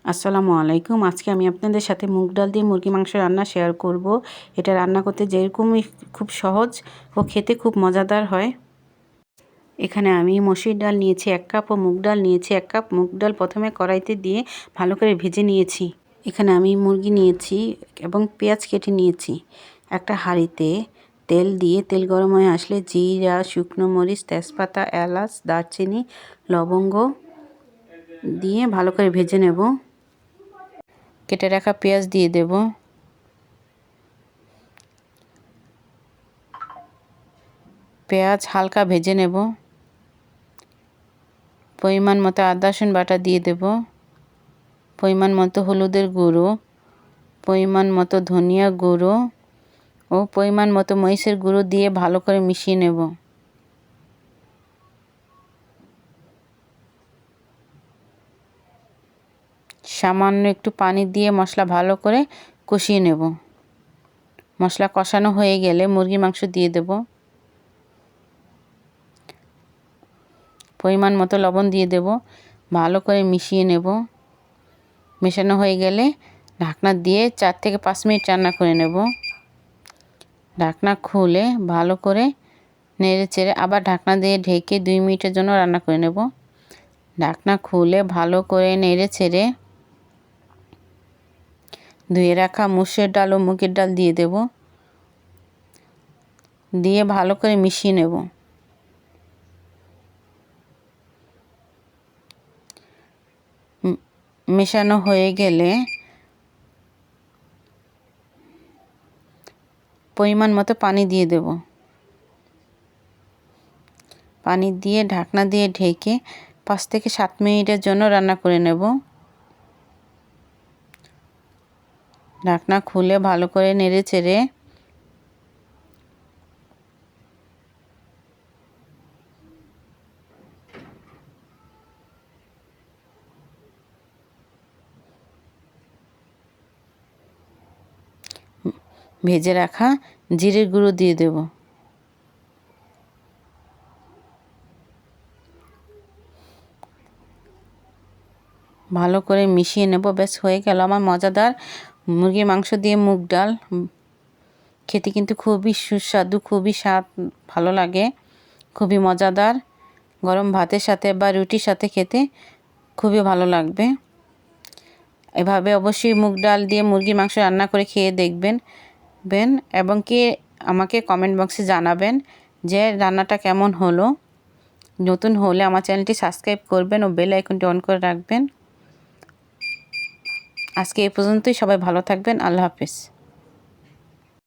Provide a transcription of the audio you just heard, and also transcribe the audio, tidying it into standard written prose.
আসসালামু আলাইকুম। আজকে আমি আপনাদের সাথে মুগ ডাল দিয়ে মুরগি মাংস রান্না শেয়ার করব। এটা রান্না করতে যেরকমই খুব সহজ ও খেতে খুব মজাদার হয়। এখানে আমি মসুর ডাল নিয়েছি 1 কাপ ও মুগ ডাল নিয়েছি 1 কাপ। মুগ ডাল প্রথমে কড়াইতে দিয়ে ভালো করে ভেজে নিয়েছি। এখানে আমি মুরগি নিয়েছি এবং পেঁয়াজ কেটে নিয়েছি। একটা হাঁড়িতে তেল দিয়ে তেল গরম হয়ে আসলে জিরা, শুকনো মরিচ, তেজপাতা, এলাচ, দারচিনি, লবঙ্গ দিয়ে ভালো করে ভেজে নেব। কেটে রাখা পেঁয়াজ দিয়ে দেব। পেঁয়াজ হালকা ভেজে নেব। পরিমাণ মতো আদা রসুন বাটা দিয়ে দেব। পরিমাণ মতো হলুদের গুঁড়ো, পরিমাণ মতো ধনিয়া গুঁড়ো ও পরিমাণ মতো মরিচের গুঁড়ো দিয়ে ভালো করে মিশিয়ে নেব। সামান্য একটু পানি দিয়ে মশলা ভালো করে কষিয়ে নেব। মশলা কষানো হয়ে গেলে মুরগির মাংস দিয়ে দেব। পরিমাণ মতো লবণ দিয়ে দেব। ভালো করে মিশিয়ে নেব। মেশানো হয়ে গেলে ঢাকনা দিয়ে 4 থেকে 5 মিনিট রান্না করে নেব। ঢাকনা খুলে ভালো করে নেড়ে চেড়ে আবার ঢাকনা দিয়ে ঢেকে 2 মিনিটের জন্য রান্না করে নেব। ঢাকনা খুলে ভালো করে নেড়ে চেড়ে ধুয়ে রাখা মসুর ডাল ও মুগের ডাল দিয়ে দেব। দিয়ে ভালো করে মিশিয়ে নেব। মেশানো হয়ে গেলে পরিমাণ মতো পানি দিয়ে দেব। পানি দিয়ে ঢাকনা দিয়ে ঢেকে 5 থেকে 7 মিনিটের জন্য রান্না করে নেব। ঢাকনা খুলে ভালো করে নেড়ে চেড়ে ভেজে রাখা জিরের গুঁড়ো দিয়ে দেব। ভালো করে মিশিয়ে নেব। ব্যাস হয়ে গেল আমার মজাদার মুরগির মাংস দিয়ে মুগ ডাল। খেতে কিন্তু খুবই সুস্বাদু, খুবই স্বাদ ভালো লাগে, খুবই মজাদার। গরম ভাতের সাথে বা রুটির সাথে খেতে খুবই ভালো লাগবে। এভাবে অবশ্যই মুগ ডাল দিয়ে মুরগির মাংস রান্না করে খেয়ে দেখবেন এবং কি আমাকে কমেন্ট বক্সে জানাবেন যে রান্নাটা কেমন হলো। নতুন হলে আমার চ্যানেলটি সাবস্ক্রাইব করবেন ও বেল আইকনটি অন করে রাখবেন। আজকে এই পর্যন্তই। সবাই ভালো থাকবেন। আল্লাহ হাফেজ।